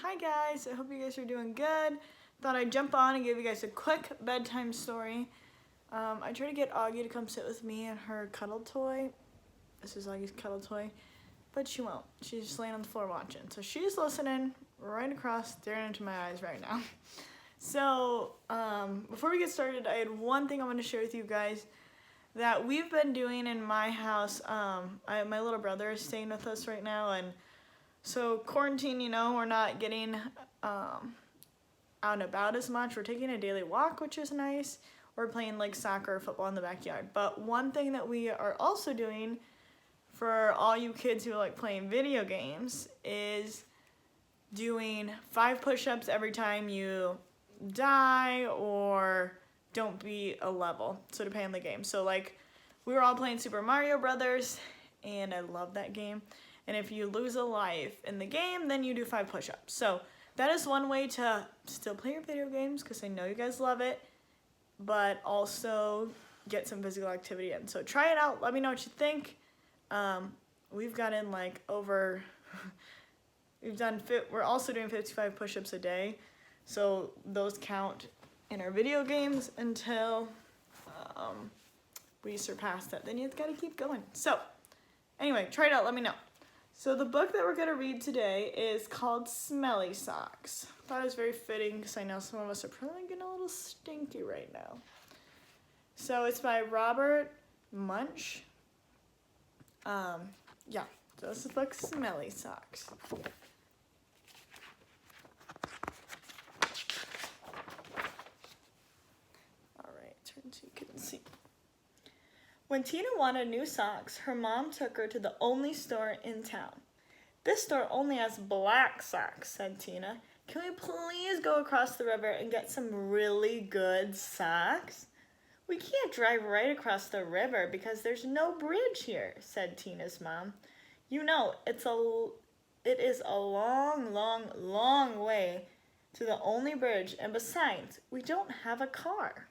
Hi guys, I hope you guys are doing good. Thought I'd jump on and give you guys a quick bedtime story. I tried to get Augie to come sit with me and her cuddle toy. This is Augie's cuddle toy, but she won't. She's just laying on the floor watching. So she's listening right across, staring into my eyes right now. So before we get started, I had one thing I want to share with you guys that we've been doing in my house. My little brother is staying with us right now, and so quarantine, we're not getting out and about as much. We're taking a daily walk, which is nice. We're playing like soccer or football in the backyard. But one thing that we are also doing for all you kids who like playing video games is doing 5 push-ups every time you die or don't beat a level, so depending on the game. So like we were all playing Super Mario Brothers, and I love that game. And if you lose a life in the game, then you do 5 push-ups. So that is one way to still play your video games, because I know you guys love it, but also get some physical activity in. So try it out. Let me know what you think. We've gotten like over, we're also doing 55 push-ups a day. So those count in our video games until we surpass that. Then you've got to keep going. So anyway, try it out. Let me know. So the book that we're going to read today is called Smelly Socks. I thought it was very fitting because I know some of us are probably getting a little stinky right now. So it's by Robert Munsch. Yeah, so this is the book Smelly Socks. Alright, turn so you can see. When Tina wanted new socks, her mom took her to the only store in town. "This store only has black socks," said Tina. "Can we please go across the river and get some really good socks?" "We can't drive right across the river because there's no bridge here," said Tina's mom. "You know, it is a long, long, long way to the only bridge, and besides, we don't have a car."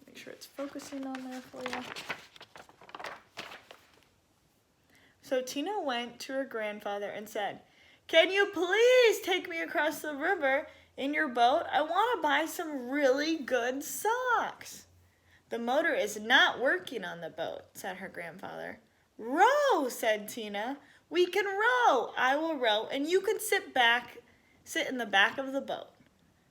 Make sure it's focusing on there for you. So Tina went to her grandfather and said, "Can you please take me across the river in your boat? I want to buy some really good socks." "The motor is not working on the boat," said her grandfather. "Row," said Tina. "We can row. I will row, and you can sit in the back of the boat."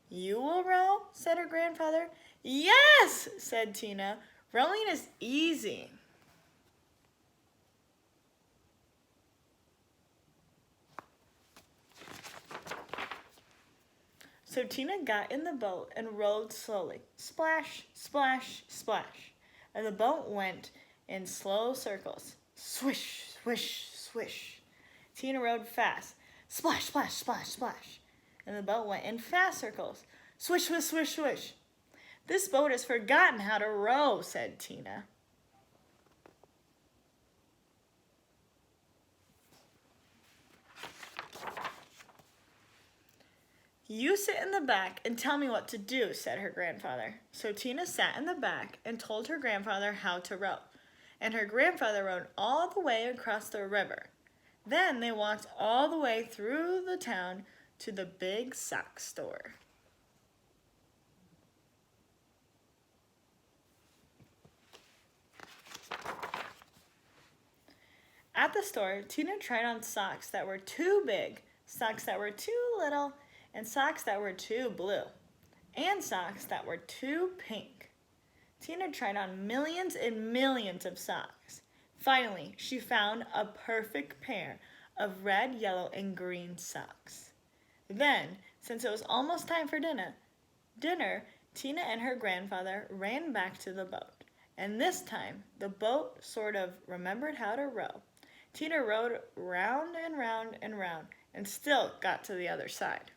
"You will row?" said her grandfather. "Yes," said Tina. "Rowing is easy." So Tina got in the boat and rowed slowly. Splash, splash, splash. And the boat went in slow circles. Swish, swish, swish. Tina rowed fast. Splash, splash, splash, splash. And the boat went in fast circles. Swish, swish, swish, swish. "This boat has forgotten how to row," said Tina. "You sit in the back and tell me what to do," said her grandfather. So Tina sat in the back and told her grandfather how to row. And her grandfather rowed all the way across the river. Then they walked all the way through the town to the big sock store. At the store, Tina tried on socks that were too big, socks that were too little, and socks that were too blue, and socks that were too pink. Tina tried on millions and millions of socks. Finally, she found a perfect pair of red, yellow, and green socks. Then, since it was almost time for dinner, Tina and her grandfather ran back to the boat. And this time, the boat sort of remembered how to row. Tina rowed round and round and round and still got to the other side.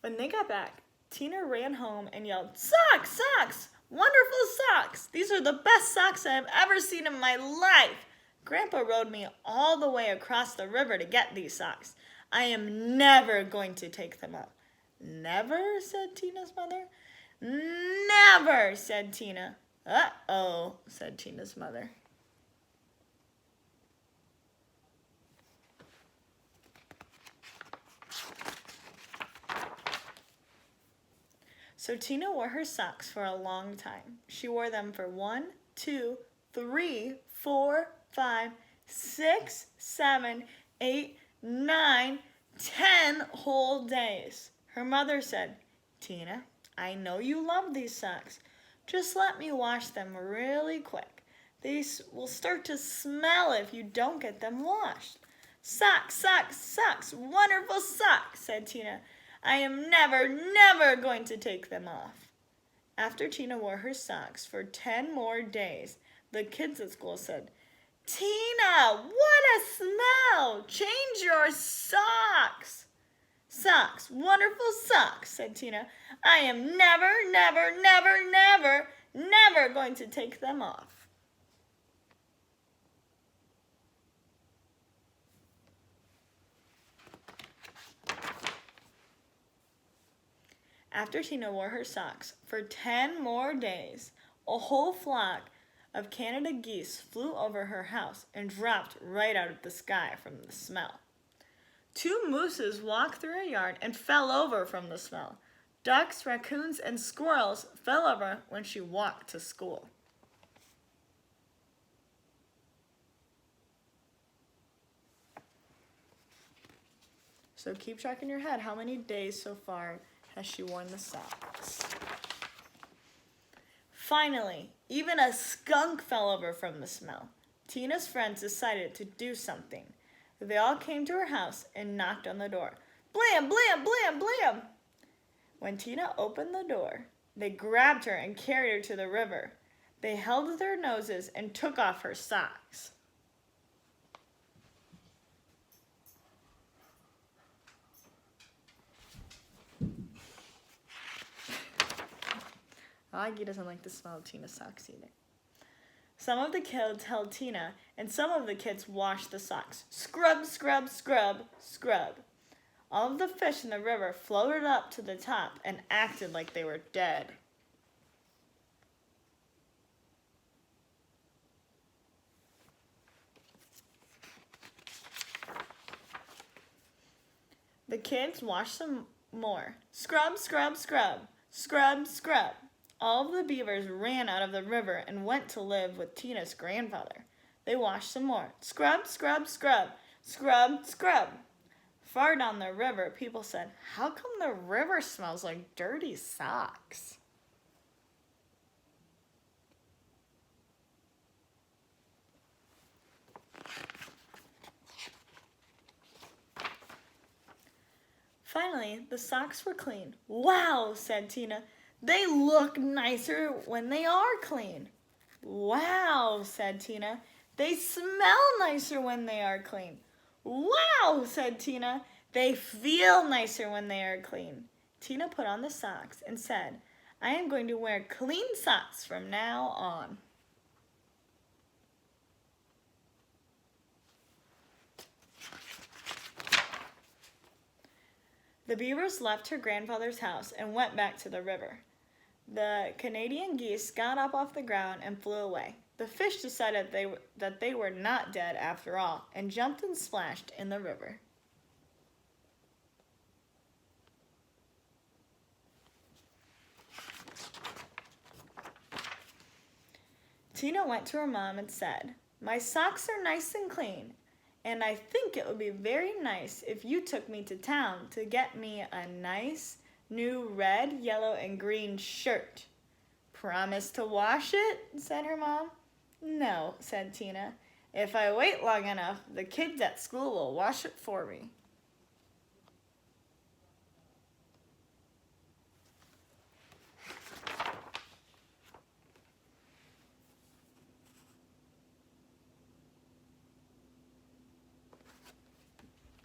When they got back, Tina ran home and yelled, "Socks! Socks! Wonderful socks! These are the best socks I have ever seen in my life! Grandpa rowed me all the way across the river to get these socks. I am never going to take them up. Never, said Tina's mother. Never, said Tina. Uh-oh, said Tina's mother. So Tina wore her socks for a long time. She wore them for 1, 2, 3, 4, 5, 6, 7, 8, 9, 10 whole days. Her mother said, Tina, I know you love these socks. Just let me wash them really quick. These will start to smell if you don't get them washed. Socks, socks, socks, wonderful socks, said Tina. I am never going to take them off. After Tina wore her socks for 10 more days, the kids at school said, Tina, what a smell! Change your socks. Socks, wonderful socks, said Tina. I am never going to take them off. After Tina wore her socks for 10 more days, a whole flock of Canada geese flew over her house and dropped right out of the sky from the smell. 2 mooses walked through her yard and fell over from the smell. Ducks, raccoons, and squirrels fell over when she walked to school. So keep track in your head how many days so far has she worn the socks. Finally, even a skunk fell over from the smell. Tina's friends decided to do something. They all came to her house and knocked on the door. Blam, blam, blam, blam! When Tina opened the door, they grabbed her and carried her to the river. They held their noses and took off her socks. Augie doesn't like the smell of Tina's socks either. Some of the kids held Tina, and some of the kids washed the socks. Scrub, scrub, scrub, scrub. All of the fish in the river floated up to the top and acted like they were dead. The kids washed some more. Scrub, scrub, scrub, scrub, scrub. All of the beavers ran out of the river and went to live with Tina's grandfather. They washed some more. Scrub, scrub, scrub, scrub, scrub. Far down the river, people said, how come the river smells like dirty socks? Finally, the socks were clean. Wow, said Tina. They look nicer when they are clean. Wow, said Tina. They smell nicer when they are clean. Wow, said Tina. They feel nicer when they are clean. Tina put on the socks and said, I am going to wear clean socks from now on. The beavers left her grandfather's house and went back to the river. The Canadian geese got up off the ground and flew away. The fish decided that they were not dead after all and jumped and splashed in the river. Tina went to her mom and said, my socks are nice and clean, and I think it would be very nice if you took me to town to get me a nice new red, yellow, and green shirt. Promise to wash it? Said her mom. No, said Tina. If I wait long enough, the kids at school will wash it for me.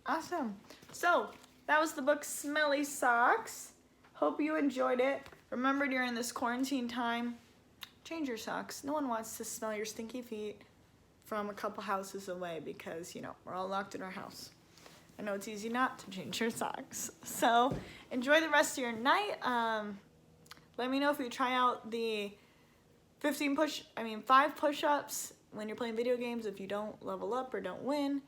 Awesome. So, that was the book Smelly Socks. Hope you enjoyed it. Remember, during this quarantine time, change your socks. No one wants to smell your stinky feet from a couple houses away because, you know, we're all locked in our house. I know it's easy not to change your socks. So, enjoy the rest of your night. Let me know if you try out the 5 push-ups when you're playing video games if you don't level up or don't win.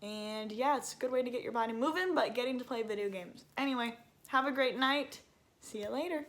And yeah, it's a good way to get your body moving, but getting to play video games. Anyway, have a great night. See you later.